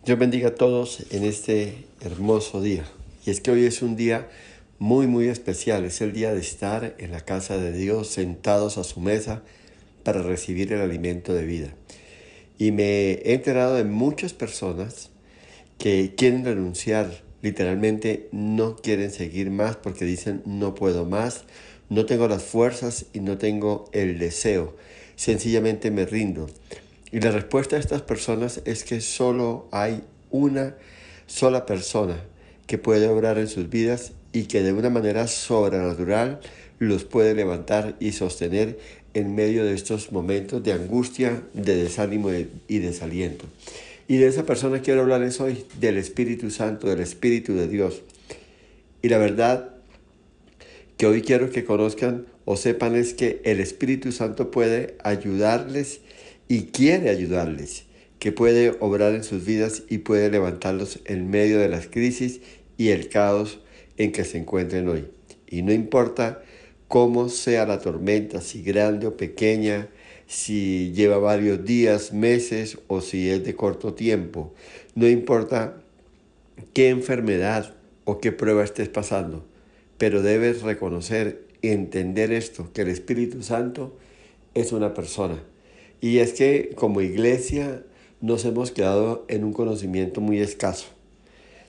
Dios bendiga a todos en este hermoso día. Y es que hoy es un día muy especial. Es el día de estar en la casa de Dios, sentados a su mesa para recibir el alimento de vida. Y me he enterado de muchas personas que quieren renunciar. Literalmente no quieren seguir más porque dicen no puedo más, no tengo las fuerzas y no tengo el deseo. Sencillamente me rindo. Y la respuesta de estas personas es que solo hay una sola persona que puede obrar en sus vidas y que de una manera sobrenatural los puede levantar y sostener en medio de estos momentos de angustia, de desánimo y desaliento. Y de esa persona quiero hablarles hoy, del Espíritu Santo, del Espíritu de Dios. Y la verdad que hoy quiero que conozcan o sepan es que el Espíritu Santo puede ayudarles y quiere ayudarles, que puede obrar en sus vidas y puede levantarlos en medio de las crisis y el caos en que se encuentren hoy. Y no importa cómo sea la tormenta, si grande o pequeña, si lleva varios días, meses o si es de corto tiempo, no importa qué enfermedad o qué prueba estés pasando, pero debes reconocer y entender esto, que el Espíritu Santo es una persona. Y es que como iglesia nos hemos quedado en un conocimiento muy escaso.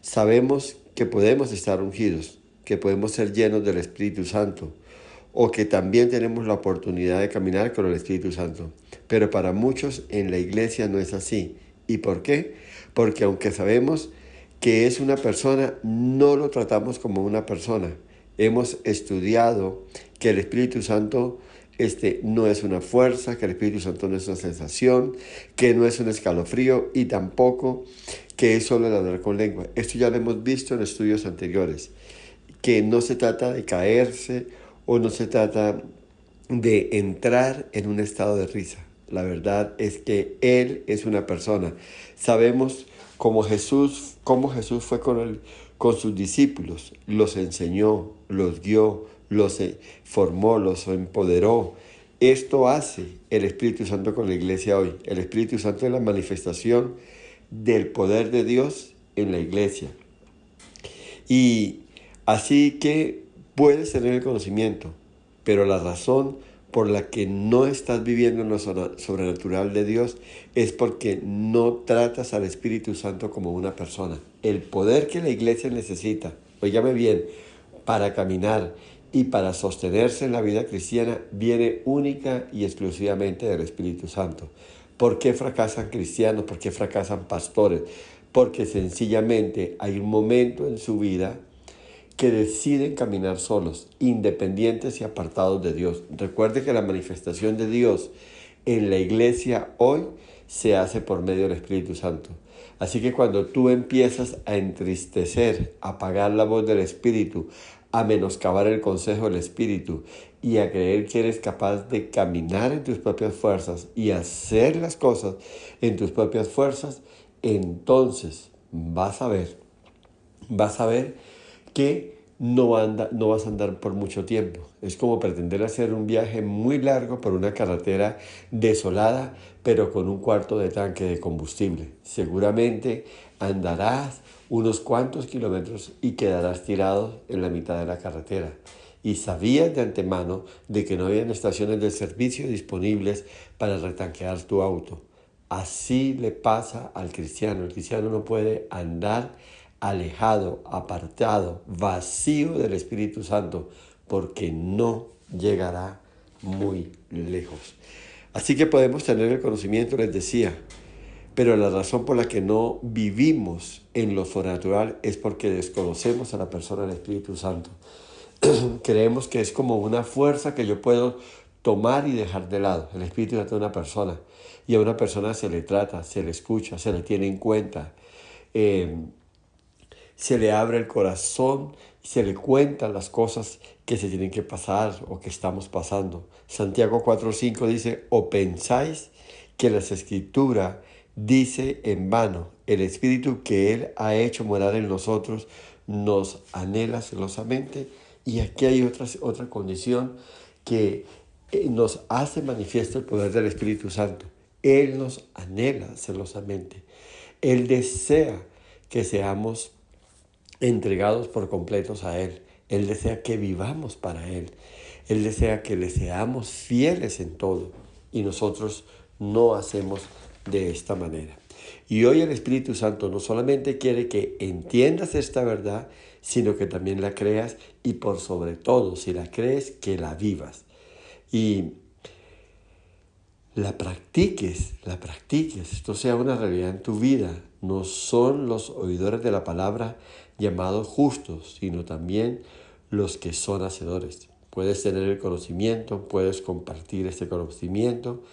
Sabemos que podemos estar ungidos, que podemos ser llenos del Espíritu Santo, o que también tenemos la oportunidad de caminar con el Espíritu Santo. Pero para muchos en la iglesia no es así. ¿Y por qué? Porque aunque sabemos que es una persona, no lo tratamos como una persona. Hemos estudiado que el Espíritu Santo no es una fuerza, que el Espíritu Santo no es una sensación, que no es un escalofrío y tampoco que es solo el hablar con lengua. Esto ya lo hemos visto en estudios anteriores, que no se trata de caerse o no se trata de entrar en un estado de risa. La verdad es que Él es una persona. Sabemos cómo Jesús fue con sus discípulos. Los enseñó, los guió, los formó, los empoderó. Esto hace el Espíritu Santo con la iglesia hoy. El Espíritu Santo es la manifestación del poder de Dios en la iglesia. Y así que puedes tener el conocimiento, pero la razón por la que no estás viviendo en lo sobrenatural de Dios es porque no tratas al Espíritu Santo como una persona. El poder que la iglesia necesita, óigame bien, para caminar y para sostenerse en la vida cristiana viene única y exclusivamente del Espíritu Santo. ¿Por qué fracasan cristianos? ¿Por qué fracasan pastores? Porque sencillamente hay un momento en su vida que deciden caminar solos, independientes y apartados de Dios. Recuerde que la manifestación de Dios en la iglesia hoy se hace por medio del Espíritu Santo. Así que cuando tú empiezas a entristecer, a apagar la voz del Espíritu, a menoscabar el consejo del Espíritu y a creer que eres capaz de caminar en tus propias fuerzas y hacer las cosas en tus propias fuerzas, entonces vas a ver que no vas a andar por mucho tiempo. Es como pretender hacer un viaje muy largo por una carretera desolada, pero con un cuarto de tanque de combustible. Seguramente andarás unos cuantos kilómetros y quedarás tirado en la mitad de la carretera. Y sabías de antemano de que no habían estaciones de servicio disponibles para retanquear tu auto. Así le pasa al cristiano. El cristiano no puede andar alejado, apartado, vacío del Espíritu Santo, porque no llegará muy lejos. Así que podemos tener el conocimiento, les decía, pero la razón por la que no vivimos en lo sobrenatural es porque desconocemos a la persona del Espíritu Santo. Creemos que es como una fuerza que yo puedo tomar y dejar de lado. El Espíritu Santo es una persona y a una persona se le trata, se le escucha, se le tiene en cuenta. Se le abre el corazón y se le cuentan las cosas que se tienen que pasar o que estamos pasando. Santiago 4:5 dice, ¿o pensáis que las Escrituras dice en vano, el Espíritu que Él ha hecho morar en nosotros nos anhela celosamente? Y aquí hay otra condición que nos hace manifiesto el poder del Espíritu Santo. Él nos anhela celosamente. Él desea que seamos entregados por completos a Él. Él desea que vivamos para Él. Él desea que le seamos fieles en todo. Y nosotros no hacemos de esta manera. Y hoy el Espíritu Santo no solamente quiere que entiendas esta verdad, sino que también la creas y por sobre todo, si la crees, que la vivas. Y la practiques, esto sea una realidad en tu vida. No son los oidores de la palabra llamados justos, sino también los que son hacedores. Puedes tener el conocimiento, puedes compartir este conocimiento,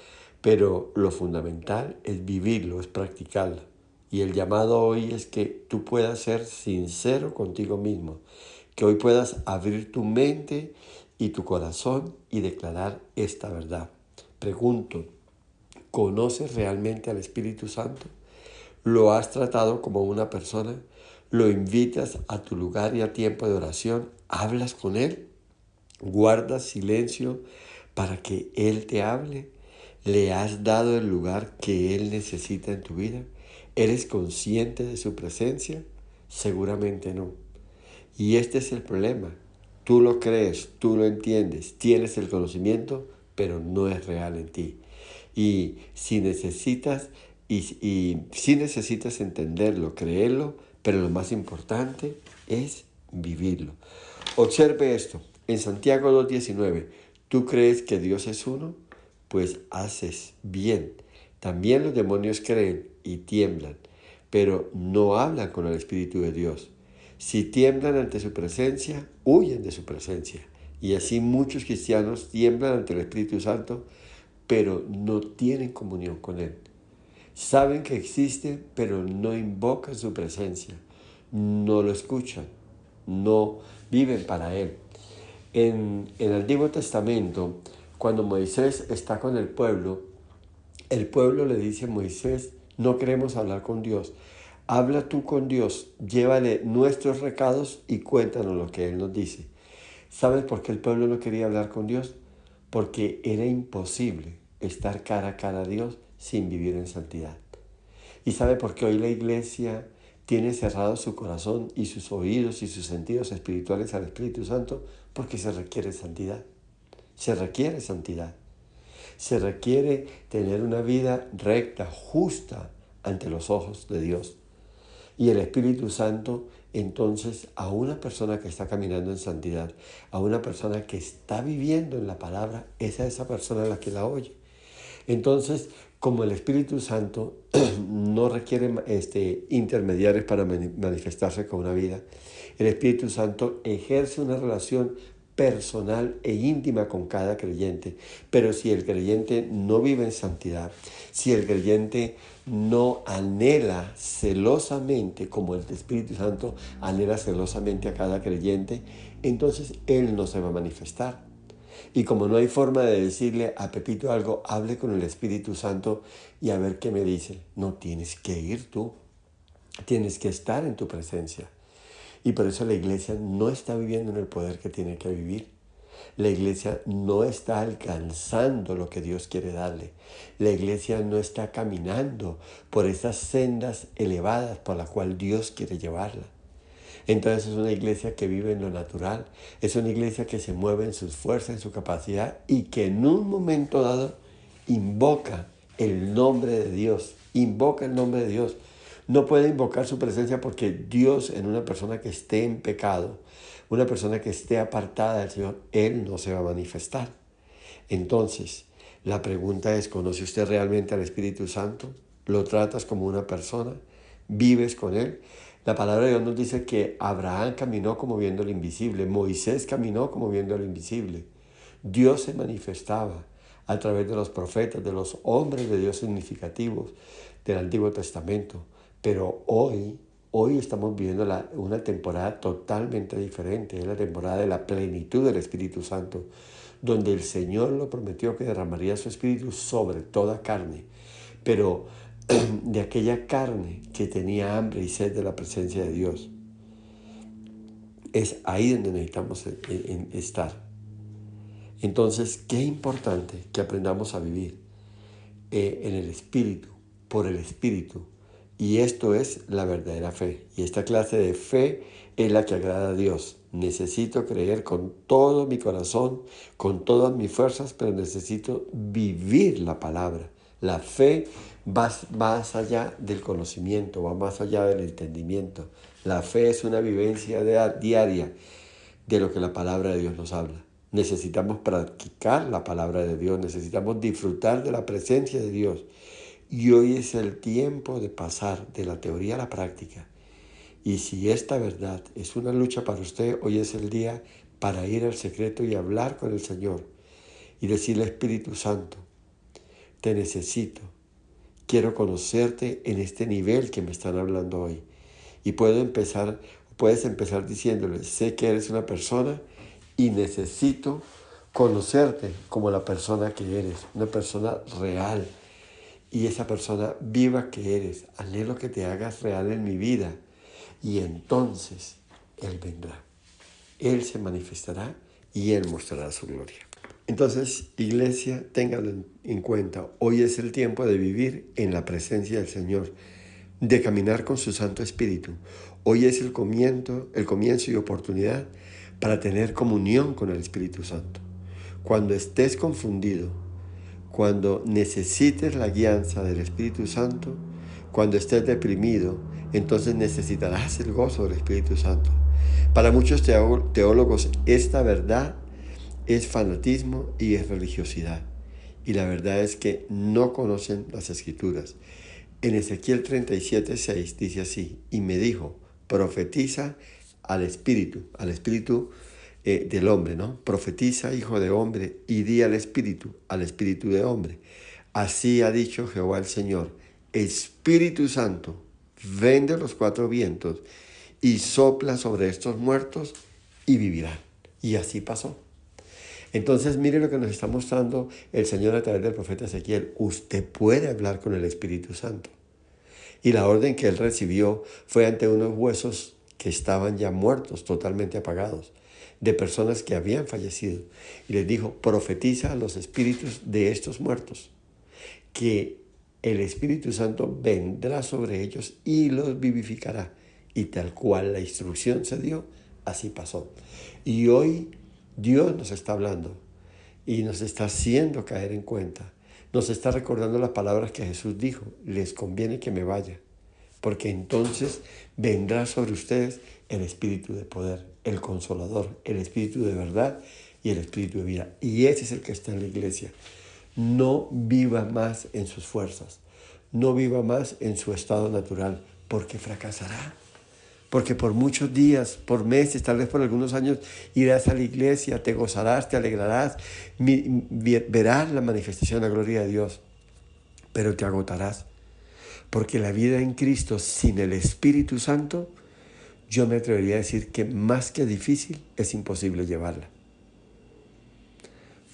pero lo fundamental es vivirlo, es practicarlo. Y el llamado hoy es que tú puedas ser sincero contigo mismo, que hoy puedas abrir tu mente y tu corazón y declarar esta verdad. Pregunto, ¿conoces realmente al Espíritu Santo? ¿Lo has tratado como una persona? ¿Lo invitas a tu lugar y a tiempo de oración? ¿Hablas con Él? ¿Guardas silencio para que Él te hable? ¿Le has dado el lugar que Él necesita en tu vida? ¿Eres consciente de su presencia? Seguramente no. Y este es el problema. Tú lo crees, tú lo entiendes, tienes el conocimiento, pero no es real en ti. Y si necesitas, si necesitas entenderlo, creerlo, pero lo más importante es vivirlo. Observe esto. En Santiago 2:19, ¿tú crees que Dios es uno? Pues haces bien. También los demonios creen y tiemblan, pero no hablan con el Espíritu de Dios. Si tiemblan ante su presencia, huyen de su presencia. Y así muchos cristianos tiemblan ante el Espíritu Santo, pero no tienen comunión con Él. Saben que existe, pero no invocan su presencia. No lo escuchan, no viven para Él. En el Antiguo Testamento, cuando Moisés está con el pueblo le dice a Moisés, no queremos hablar con Dios. Habla tú con Dios, llévale nuestros recados y cuéntanos lo que Él nos dice. ¿Sabes por qué el pueblo no quería hablar con Dios? Porque era imposible estar cara a cara a Dios sin vivir en santidad. ¿Y sabe por qué hoy la iglesia tiene cerrado su corazón y sus oídos y sus sentidos espirituales al Espíritu Santo? Porque se requiere santidad. Se requiere santidad. Se requiere tener una vida recta, justa ante los ojos de Dios. Y el Espíritu Santo, entonces, a una persona que está caminando en santidad, a una persona que está viviendo en la palabra, es a esa persona la que la oye. Entonces, como el Espíritu Santo no requiere intermediarios para manifestarse con una vida, el Espíritu Santo ejerce una relación personal e íntima con cada creyente. Pero si el creyente no vive en santidad, si el creyente no anhela celosamente, como el Espíritu Santo anhela celosamente a cada creyente, entonces Él no se va a manifestar. Y como no hay forma de decirle a Pepito algo, hable con el Espíritu Santo y a ver qué me dice. No, tienes que ir tú, tienes que estar en tu presencia. Y por eso la iglesia no está viviendo en el poder que tiene que vivir. La iglesia no está alcanzando lo que Dios quiere darle. La iglesia no está caminando por esas sendas elevadas por las cuales Dios quiere llevarla. Entonces es una iglesia que vive en lo natural, es una iglesia que se mueve en sus fuerzas, en su capacidad y que en un momento dado invoca el nombre de Dios, invoca el nombre de Dios. No puede invocar su presencia porque Dios en una persona que esté en pecado, una persona que esté apartada del Señor, Él no se va a manifestar. Entonces, la pregunta es, ¿conoce usted realmente al Espíritu Santo? ¿Lo tratas como una persona? ¿Vives con Él? La palabra de Dios nos dice que Abraham caminó como viendo lo invisible, Moisés caminó como viendo lo invisible. Dios se manifestaba a través de los profetas, de los hombres de Dios significativos del Antiguo Testamento. Pero hoy estamos viviendo una temporada totalmente diferente. Es la temporada de la plenitud del Espíritu Santo, donde el Señor lo prometió que derramaría su Espíritu sobre toda carne. Pero de aquella carne que tenía hambre y sed de la presencia de Dios. Es ahí donde necesitamos estar. Entonces, qué importante que aprendamos a vivir en el Espíritu, por el Espíritu, Y esto es la verdadera fe. Y esta clase de fe es la que agrada a Dios. Necesito creer con todo mi corazón, con todas mis fuerzas, pero necesito vivir la palabra. La fe va más allá del conocimiento, va más allá del entendimiento. La fe es una vivencia diaria de lo que la palabra de Dios nos habla. Necesitamos practicar la palabra de Dios, necesitamos disfrutar de la presencia de Dios. Y hoy es el tiempo de pasar de la teoría a la práctica. Y si esta verdad es una lucha para usted, hoy es el día para ir al secreto y hablar con el Señor y decirle: Espíritu Santo, te necesito. Quiero conocerte en este nivel que me están hablando hoy. Y puedes empezar diciéndole: sé que eres una persona y necesito conocerte como la persona que eres, una persona real. Y esa persona viva que eres, anhelo que te hagas real en mi vida. Y entonces Él vendrá. Él se manifestará y Él mostrará su gloria. Entonces, iglesia, ténganlo en cuenta. Hoy es el tiempo de vivir en la presencia del Señor, de caminar con su Santo Espíritu. Hoy es el comienzo y oportunidad para tener comunión con el Espíritu Santo. Cuando estés confundido, cuando necesites la guianza del Espíritu Santo, cuando estés deprimido, entonces necesitarás el gozo del Espíritu Santo. Para muchos teólogos, esta verdad es fanatismo y es religiosidad. Y la verdad es que no conocen las Escrituras. En Ezequiel 37:6 dice así: y me dijo, profetiza al Espíritu del hombre, ¿no? Profetiza, hijo de hombre, y di al Espíritu de hombre. Así ha dicho Jehová el Señor: Espíritu Santo, ven de los cuatro vientos y sopla sobre estos muertos y vivirán. Y así pasó. Entonces, mire lo que nos está mostrando el Señor a través del profeta Ezequiel. Usted puede hablar con el Espíritu Santo. Y la orden que él recibió fue ante unos huesos que estaban ya muertos, totalmente apagados, de personas que habían fallecido. Y les dijo: profetiza a los espíritus de estos muertos, que el Espíritu Santo vendrá sobre ellos y los vivificará. Y tal cual la instrucción se dio, así pasó. Y hoy Dios nos está hablando y nos está haciendo caer en cuenta. Nos está recordando las palabras que Jesús dijo: les conviene que me vaya, porque entonces vendrá sobre ustedes el Espíritu de poder, el Consolador, el Espíritu de verdad y el Espíritu de vida. Y ese es el que está en la iglesia. No viva más en sus fuerzas, no viva más en su estado natural, porque fracasará. Porque por muchos días, por meses, tal vez por algunos años, irás a la iglesia, te gozarás, te alegrarás, verás la manifestación de la gloria de Dios, pero te agotarás. Porque la vida en Cristo sin el Espíritu Santo, yo me atrevería a decir que más que difícil, es imposible llevarla.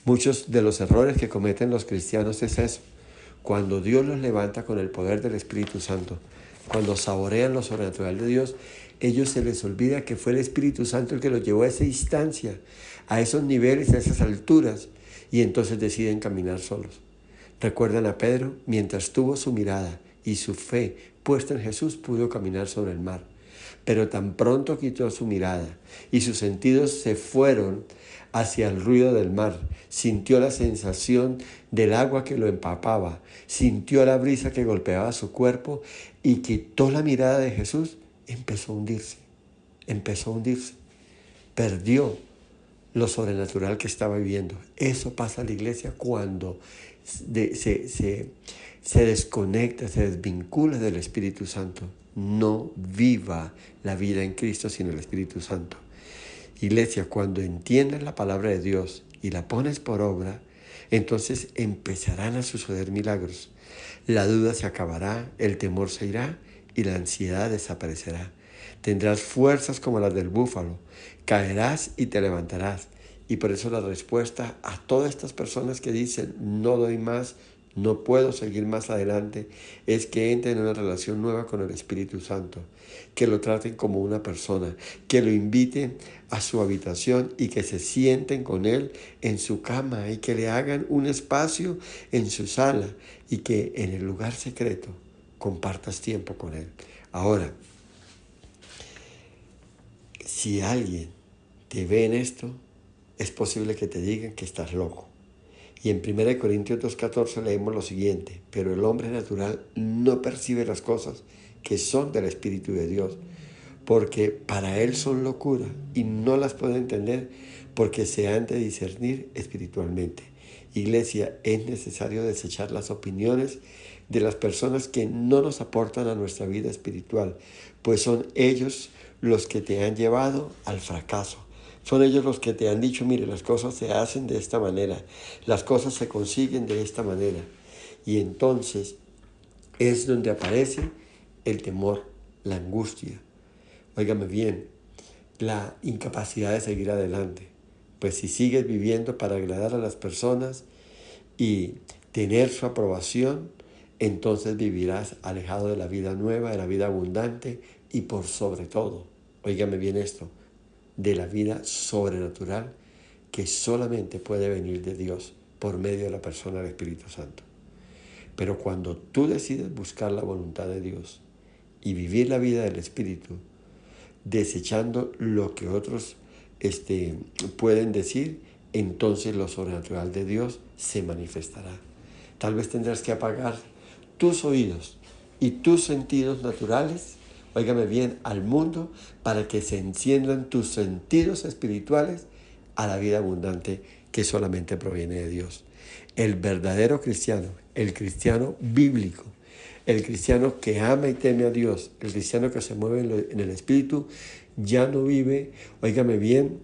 Muchos de los errores que cometen los cristianos es eso. Cuando Dios los levanta con el poder del Espíritu Santo, cuando saborean lo sobrenatural de Dios, ellos se les olvida que fue el Espíritu Santo el que los llevó a esa instancia, a esos niveles, a esas alturas, y entonces deciden caminar solos. Recuerdan a Pedro: mientras tuvo su mirada y su fe puesta en Jesús, pudo caminar sobre el mar. Pero tan pronto quitó su mirada y sus sentidos se fueron hacia el ruido del mar, sintió la sensación del agua que lo empapaba, sintió la brisa que golpeaba su cuerpo y quitó la mirada de Jesús, empezó a hundirse, perdió lo sobrenatural que estaba viviendo. Eso pasa en la iglesia cuando se desconecta, se desvincula del Espíritu Santo. No viva la vida en Cristo sin el Espíritu Santo. Iglesia, cuando entiendas la palabra de Dios y la pones por obra, entonces empezarán a suceder milagros. La duda se acabará, el temor se irá y la ansiedad desaparecerá. Tendrás fuerzas como las del búfalo, caerás y te levantarás. Y por eso la respuesta a todas estas personas que dicen: no doy más, no puedo seguir más adelante, es que entren en una relación nueva con el Espíritu Santo, que lo traten como una persona, que lo inviten a su habitación y que se sienten con él en su cama y que le hagan un espacio en su sala y que en el lugar secreto compartas tiempo con Él. Ahora, si alguien te ve en esto, es posible que te digan que estás loco. Y en 1 Corintios 2:14 leemos lo siguiente: pero el hombre natural no percibe las cosas que son del Espíritu de Dios, porque para él son locura y no las puede entender porque se han de discernir espiritualmente. Iglesia, es necesario desechar las opiniones de las personas que no nos aportan a nuestra vida espiritual, pues son ellos los que te han llevado al fracaso. Son ellos los que te han dicho: mire, las cosas se hacen de esta manera, las cosas se consiguen de esta manera. Y entonces es donde aparece el temor, la angustia. Óigame bien, la incapacidad de seguir adelante. Pues si sigues viviendo para agradar a las personas y tener su aprobación, entonces vivirás alejado de la vida nueva, de la vida abundante y por sobre todo, óigame bien esto, de la vida sobrenatural que solamente puede venir de Dios por medio de la persona del Espíritu Santo. Pero cuando tú decides buscar la voluntad de Dios y vivir la vida del Espíritu, desechando lo que otros pueden decir, entonces lo sobrenatural de Dios se manifestará. Tal vez tendrás que apagar tus oídos y tus sentidos naturales, óigame bien, al mundo, para que se enciendan tus sentidos espirituales a la vida abundante que solamente proviene de Dios. El verdadero cristiano, el cristiano bíblico, el cristiano que ama y teme a Dios, el cristiano que se mueve en el Espíritu, ya no vive, óigame bien,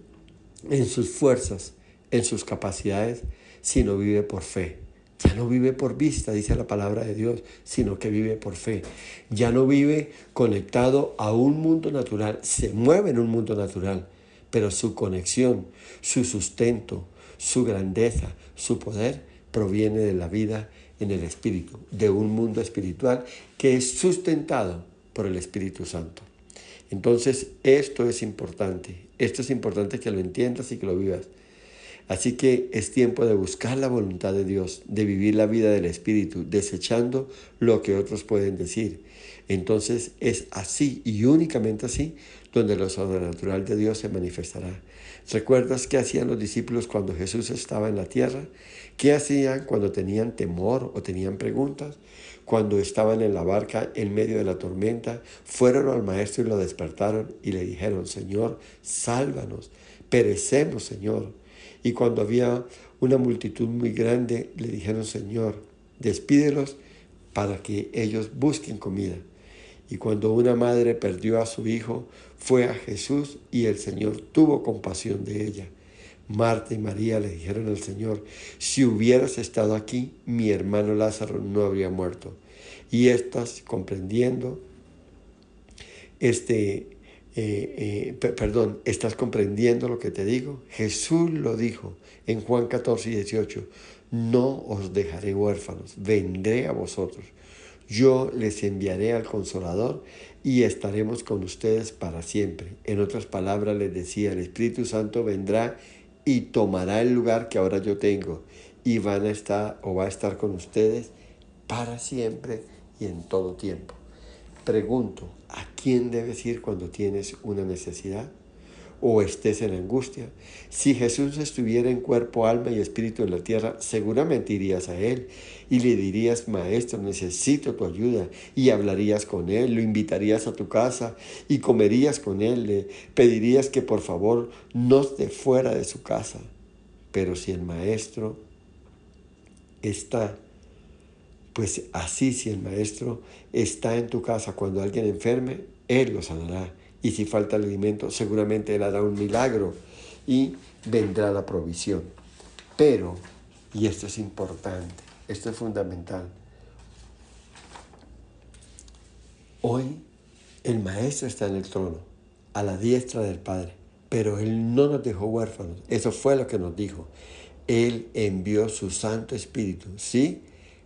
en sus fuerzas, en sus capacidades, sino vive por fe. Ya no vive por vista, dice la palabra de Dios, sino que vive por fe. Ya no vive conectado a un mundo natural, se mueve en un mundo natural, pero su conexión, su sustento, su grandeza, su poder proviene de la vida en el Espíritu, de un mundo espiritual que es sustentado por el Espíritu Santo. Entonces, esto es importante que lo entiendas y que lo vivas. Así que es tiempo de buscar la voluntad de Dios, de vivir la vida del Espíritu, desechando lo que otros pueden decir. Entonces es así y únicamente así donde lo sobrenatural de Dios se manifestará. ¿Recuerdas qué hacían los discípulos cuando Jesús estaba en la tierra? ¿Qué hacían cuando tenían temor o tenían preguntas? Cuando estaban en la barca en medio de la tormenta, fueron al maestro y lo despertaron y le dijeron: Señor, sálvanos, perecemos, Señor. Y cuando había una multitud muy grande, le dijeron: Señor, despídelos para que ellos busquen comida. Y cuando una madre perdió a su hijo, fue a Jesús y el Señor tuvo compasión de ella. Marta y María le dijeron al Señor: si hubieras estado aquí, mi hermano Lázaro no habría muerto. Y estas, comprendiendo, ¿estás comprendiendo lo que te digo? Jesús lo dijo en Juan 14:18: no os dejaré huérfanos, vendré a vosotros. Yo les enviaré al Consolador y estaremos con ustedes para siempre. En otras palabras les decía: el Espíritu Santo vendrá y tomará el lugar que ahora yo tengo y va a estar con ustedes para siempre y en todo tiempo. Pregunto: ¿a quién debes ir cuando tienes una necesidad o estés en angustia? Si Jesús estuviera en cuerpo, alma y espíritu en la tierra, seguramente irías a Él y le dirías: Maestro, necesito tu ayuda, y hablarías con Él, lo invitarías a tu casa y comerías con Él, le pedirías que por favor no esté fuera de su casa. Pero si el Maestro está, pues así, si el Maestro está en tu casa cuando alguien enferme, Él lo sanará. Y si falta el alimento, seguramente Él hará un milagro y vendrá la provisión. Pero, y esto es importante, esto es fundamental, hoy el Maestro está en el trono, a la diestra del Padre, pero Él no nos dejó huérfanos. Eso fue lo que nos dijo. Él envió su Santo Espíritu, ¿sí?,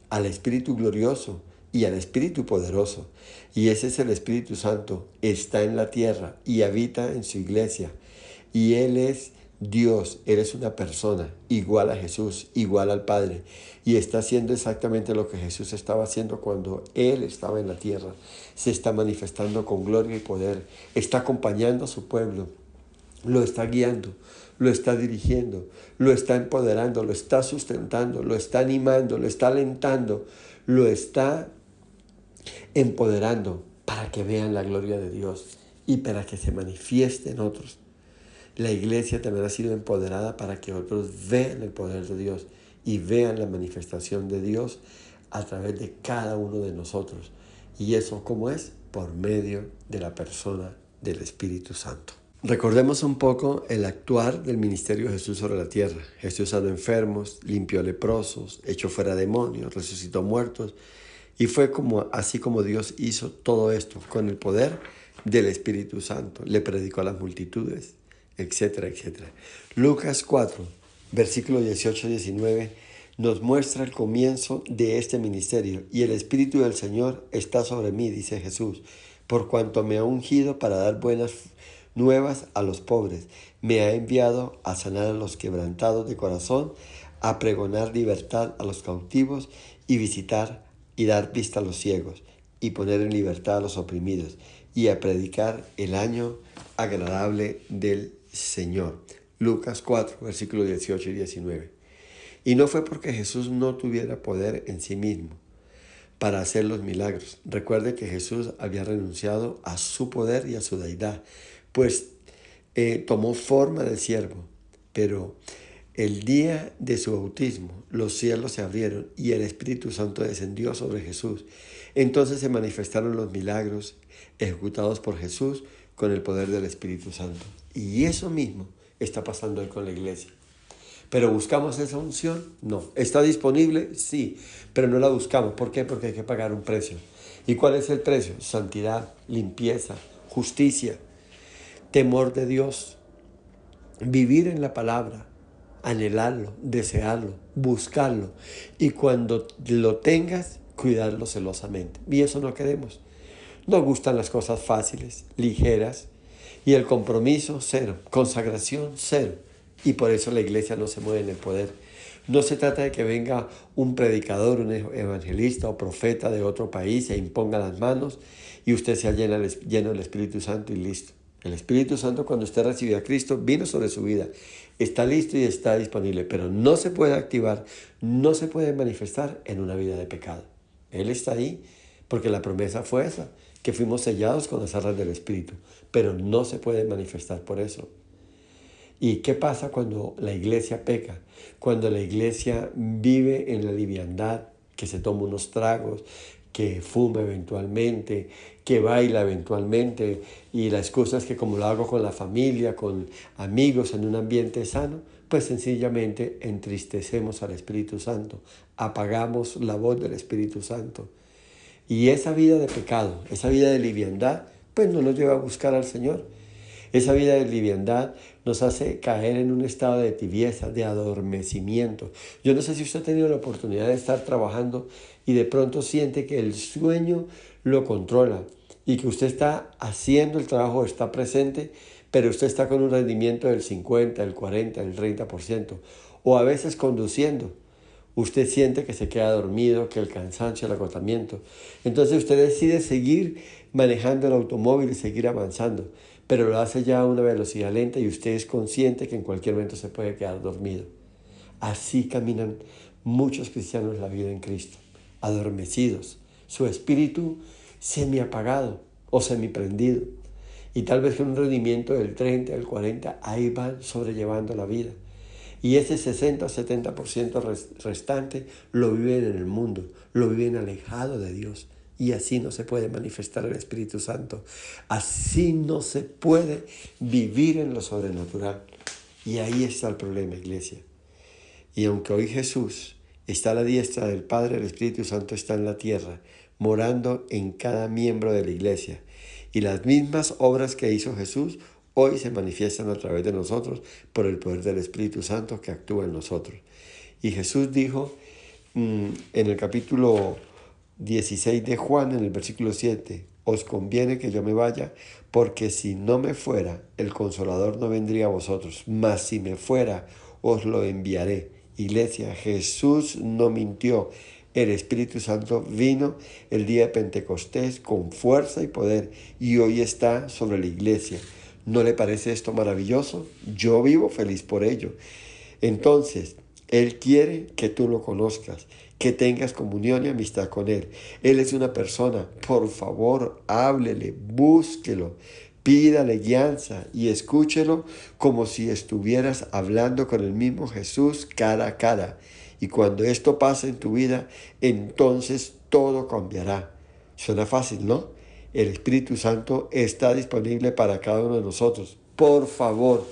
al Espíritu glorioso y al Espíritu poderoso. Y ese es el Espíritu Santo. Está en la tierra y habita en su iglesia. Y Él es Dios, eres una persona igual a Jesús, igual al Padre, y está haciendo exactamente lo que Jesús estaba haciendo cuando Él estaba en la tierra. Se está manifestando con gloria y poder, está acompañando a su pueblo, lo está guiando, lo está dirigiendo, lo está empoderando, lo está sustentando, lo está animando, lo está alentando, lo está empoderando para que vean la gloria de Dios y para que se manifieste en otros. La iglesia también ha sido empoderada para que otros vean el poder de Dios y vean la manifestación de Dios a través de cada uno de nosotros. ¿Y eso cómo es? Por medio de la persona del Espíritu Santo. Recordemos un poco el actuar del ministerio de Jesús sobre la tierra. Jesús sanó enfermos, limpió leprosos, echó fuera demonios, resucitó muertos. Y fue así como Dios hizo todo esto, con el poder del Espíritu Santo. Le predicó a las multitudes, etcétera, etcétera. Lucas 4, versículo 18-19, nos muestra el comienzo de este ministerio. Y el Espíritu del Señor está sobre mí, dice Jesús, por cuanto me ha ungido para dar buenas nuevas a los pobres. Me ha enviado a sanar a los quebrantados de corazón, a pregonar libertad a los cautivos y visitar y dar vista a los ciegos, y poner en libertad a los oprimidos, y a predicar el año agradable del Señor. Lucas 4, versículos 18 y 19. Y no fue porque Jesús no tuviera poder en sí mismo para hacer los milagros. Recuerde que Jesús había renunciado a su poder y a su deidad, pues tomó forma de siervo, pero el día de su bautismo, los cielos se abrieron y el Espíritu Santo descendió sobre Jesús. Entonces se manifestaron los milagros ejecutados por Jesús con el poder del Espíritu Santo. Y eso mismo está pasando hoy con la iglesia. ¿Pero buscamos esa unción? No. ¿Está disponible? Sí, pero no la buscamos. ¿Por qué? Porque hay que pagar un precio. ¿Y cuál es el precio? Santidad, limpieza, justicia, temor de Dios, vivir en la palabra, anhelarlo, desearlo, buscarlo, y cuando lo tengas, cuidarlo celosamente. Y eso no queremos. Nos gustan las cosas fáciles, ligeras, y el compromiso cero, consagración cero. Y por eso la iglesia no se mueve en el poder. No se trata de que venga un predicador, un evangelista o profeta de otro país e imponga las manos y usted sea lleno del Espíritu Santo y listo. El Espíritu Santo, cuando usted recibió a Cristo, vino sobre su vida. Está listo y está disponible, pero no se puede activar, no se puede manifestar en una vida de pecado. Él está ahí porque la promesa fue esa, que fuimos sellados con las arras del Espíritu, pero no se puede manifestar por eso. ¿Y qué pasa cuando la iglesia peca? Cuando la iglesia vive en la liviandad, que se toma unos tragos, que fuma eventualmente, que baila eventualmente, y la excusa es que como lo hago con la familia, con amigos, en un ambiente sano, pues sencillamente entristecemos al Espíritu Santo, apagamos la voz del Espíritu Santo. Y esa vida de pecado, esa vida de liviandad, pues no nos lleva a buscar al Señor. Esa vida de liviandad nos hace caer en un estado de tibieza, de adormecimiento. Yo no sé si usted ha tenido la oportunidad de estar trabajando y de pronto siente que el sueño lo controla y que usted está haciendo el trabajo, está presente, pero usted está con un rendimiento del 50, del 40, del 30%. O a veces conduciendo. Usted siente que se queda dormido, que el cansancio, el agotamiento. Entonces usted decide seguir manejando el automóvil y seguir avanzando, pero lo hace ya a una velocidad lenta y usted es consciente que en cualquier momento se puede quedar dormido. Así caminan muchos cristianos la vida en Cristo, adormecidos, su espíritu semiapagado o semiprendido. Y tal vez con un rendimiento del 30, del 40, ahí van sobrellevando la vida. Y ese 60 o 70% restante lo viven en el mundo, lo viven alejado de Dios. Y así no se puede manifestar el Espíritu Santo. Así no se puede vivir en lo sobrenatural. Y ahí está el problema, iglesia. Y aunque hoy Jesús está a la diestra del Padre, el Espíritu Santo está en la tierra, morando en cada miembro de la iglesia. Y las mismas obras que hizo Jesús hoy se manifiestan a través de nosotros por el poder del Espíritu Santo que actúa en nosotros. Y Jesús dijo en el capítulo 16 de Juan, en el versículo 7, os conviene que yo me vaya, porque si no me fuera, el Consolador no vendría a vosotros, mas si me fuera, os lo enviaré. Iglesia, Jesús no mintió. El Espíritu Santo vino el día de Pentecostés con fuerza y poder y hoy está sobre la iglesia. ¿No le parece esto maravilloso? Yo vivo feliz por ello. Entonces, Él quiere que tú lo conozcas, que tengas comunión y amistad con Él. Él es una persona, por favor, háblele, búsquelo, pídale guianza y escúchelo como si estuvieras hablando con el mismo Jesús cara a cara. Y cuando esto pase en tu vida, entonces todo cambiará. Suena fácil, ¿no? El Espíritu Santo está disponible para cada uno de nosotros. Por favor,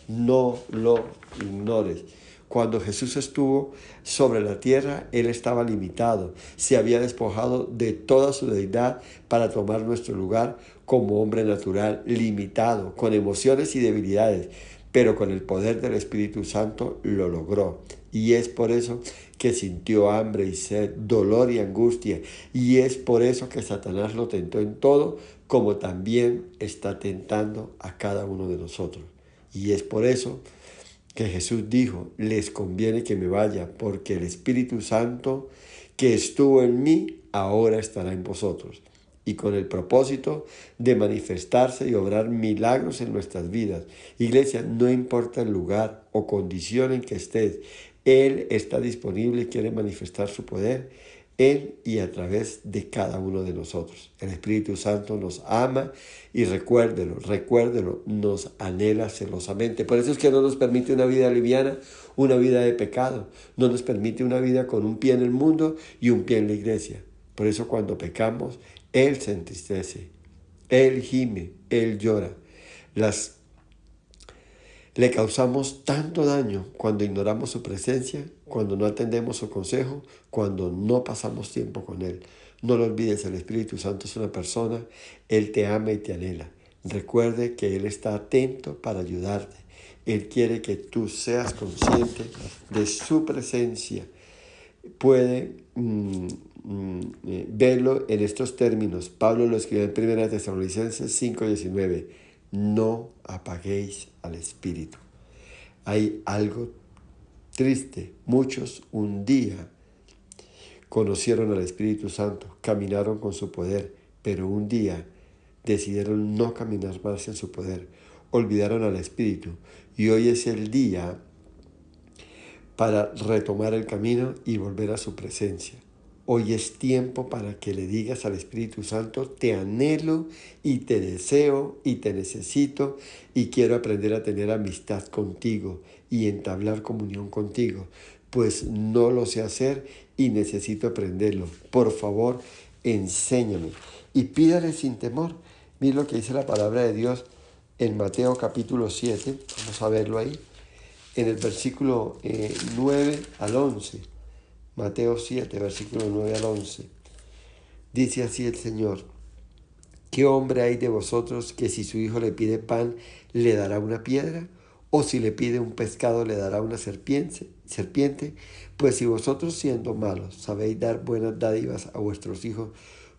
no lo ignores. Cuando Jesús estuvo sobre la tierra, Él estaba limitado. Se había despojado de toda su deidad para tomar nuestro lugar como hombre natural, limitado, con emociones y debilidades, pero con el poder del Espíritu Santo lo logró. Y es por eso que sintió hambre y sed, dolor y angustia. Y es por eso que Satanás lo tentó en todo, como también está tentando a cada uno de nosotros. Y es por eso que Jesús dijo, les conviene que me vaya, porque el Espíritu Santo que estuvo en mí, ahora estará en vosotros. Y con el propósito de manifestarse y obrar milagros en nuestras vidas. Iglesia, no importa el lugar o condición en que estés, Él está disponible y quiere manifestar su poder en y a través de cada uno de nosotros. El Espíritu Santo nos ama y recuérdelo, nos anhela celosamente. Por eso es que no nos permite una vida liviana, una vida de pecado. No nos permite una vida con un pie en el mundo y un pie en la iglesia. Por eso cuando pecamos, Él se entristece, Él gime, Él llora. Le causamos tanto daño cuando ignoramos su presencia, cuando no atendemos su consejo, cuando no pasamos tiempo con Él. No lo olvides, el Espíritu Santo es una persona, Él te ama y te anhela. Recuerde que Él está atento para ayudarte. Él quiere que tú seas consciente de su presencia. Puede verlo en estos términos. Pablo lo escribió en 1 Tesalonicenses 5:19. No apaguéis al Espíritu. Hay algo triste. Muchos un día conocieron al Espíritu Santo, caminaron con su poder, pero un día decidieron no caminar más en su poder. Olvidaron al Espíritu y hoy es el día para retomar el camino y volver a su presencia. Hoy es tiempo para que le digas al Espíritu Santo, te anhelo y te deseo y te necesito y quiero aprender a tener amistad contigo y entablar comunión contigo, pues no lo sé hacer y necesito aprenderlo. Por favor, enséñame y pídale sin temor. Mira lo que dice la palabra de Dios en Mateo capítulo 7, vamos a verlo ahí, en el versículo 9 al 11. Mateo 7, versículo 9 al 11. Dice así el Señor: ¿qué hombre hay de vosotros que si su hijo le pide pan, le dará una piedra? ¿O si le pide un pescado, le dará una serpiente? Pues si vosotros, siendo malos, sabéis dar buenas dádivas a vuestros hijos,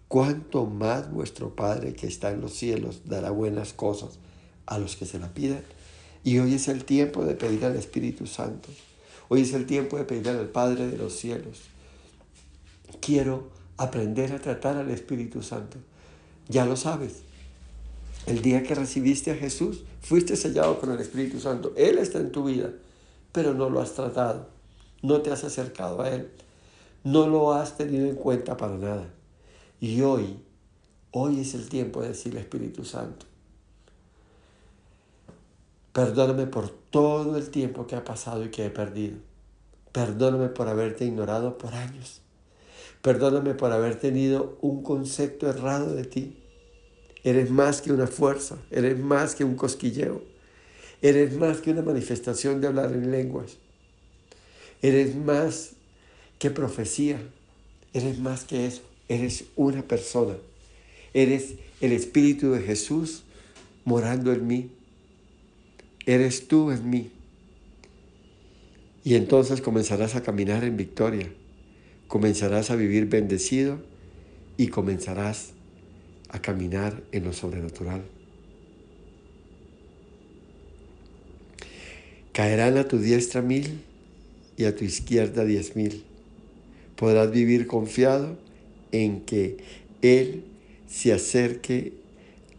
¿cuánto más vuestro Padre que está en los cielos dará buenas cosas a los que se la pidan? Y hoy es el tiempo de pedir al Espíritu Santo. Hoy es el tiempo de pedir al Padre de los cielos. Quiero aprender a tratar al Espíritu Santo. Ya lo sabes. El día que recibiste a Jesús, fuiste sellado con el Espíritu Santo. Él está en tu vida, pero no lo has tratado. No te has acercado a Él. No lo has tenido en cuenta para nada. Y hoy es el tiempo de decirle, Espíritu Santo, perdóname por todo el tiempo que ha pasado y que he perdido. Perdóname por haberte ignorado por años. Perdóname por haber tenido un concepto errado de ti. Eres más que una fuerza, eres más que un cosquilleo, eres más que una manifestación de hablar en lenguas, eres más que profecía, eres más que eso, eres una persona, eres el Espíritu de Jesús morando en mí, eres tú en mí. Y entonces comenzarás a caminar en victoria, comenzarás a vivir bendecido y comenzarás a caminar en lo sobrenatural. Caerán a tu diestra 1000 y a tu izquierda 10.000. Podrás vivir confiado en que Él se acerque,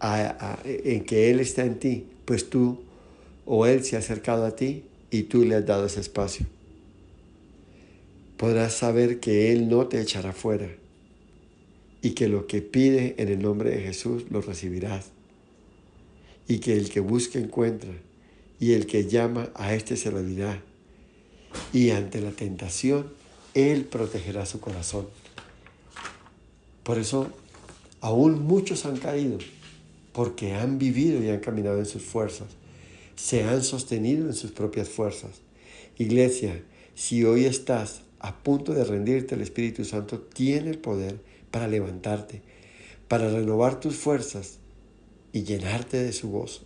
en que Él está en ti, pues tú o Él se ha acercado a ti y tú le has dado ese espacio. Podrás saber que Él no te echará fuera y que lo que pide en el nombre de Jesús lo recibirás. Y que el que busca encuentra y el que llama a este se lo dirá. Y ante la tentación, Él protegerá su corazón. Por eso, aún muchos han caído, porque han vivido y han caminado en sus fuerzas. Se han sostenido en sus propias fuerzas. Iglesia, si hoy estás a punto de rendirte, el Espíritu Santo tiene el poder para levantarte, para renovar tus fuerzas y llenarte de su gozo.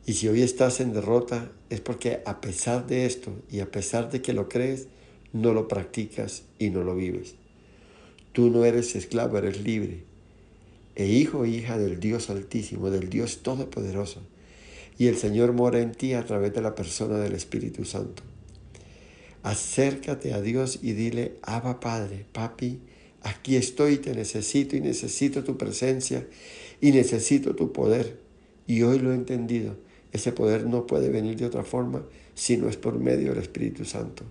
Y si hoy estás en derrota, es porque a pesar de esto y a pesar de que lo crees, no lo practicas y no lo vives. Tú no eres esclavo, eres libre. E hijo o hija del Dios Altísimo, del Dios Todopoderoso. Y el Señor mora en ti a través de la persona del Espíritu Santo. Acércate a Dios y dile: Abba Padre, Papi, aquí estoy, te necesito y necesito tu presencia y necesito tu poder. Y hoy lo he entendido. Ese poder no puede venir de otra forma si no es por medio del Espíritu Santo.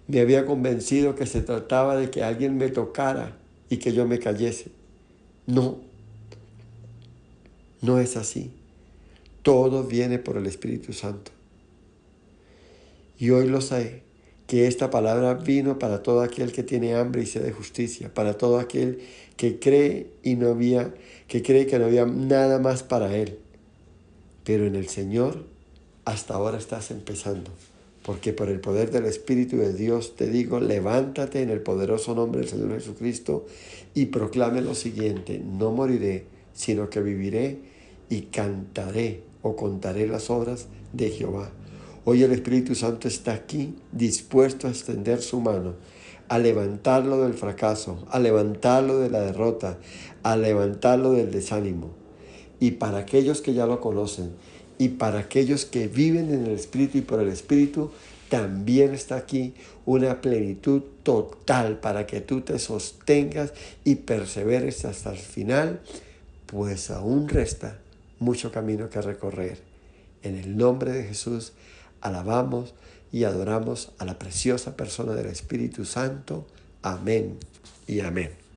Me había convencido que se trataba de que alguien me tocara y que yo me cayese. No, no es así. Todo viene por el Espíritu Santo. Y hoy lo sé, que esta palabra vino para todo aquel que tiene hambre y sed de justicia, para todo aquel que cree que no había nada más para él. Pero en el Señor hasta ahora estás empezando, porque por el poder del Espíritu de Dios te digo: levántate en el poderoso nombre del Señor Jesucristo y proclame lo siguiente: no moriré, sino que viviré y cantaré o contaré las obras de Jehová. Hoy el Espíritu Santo está aquí, dispuesto a extender su mano, a levantarlo del fracaso, a levantarlo de la derrota, a levantarlo del desánimo. Y para aquellos que ya lo conocen, y para aquellos que viven en el Espíritu y por el Espíritu, también está aquí una plenitud total para que tú te sostengas y perseveres hasta el final, pues aún resta mucho camino que recorrer. En el nombre de Jesús, alabamos y adoramos a la preciosa persona del Espíritu Santo. Amén y amén.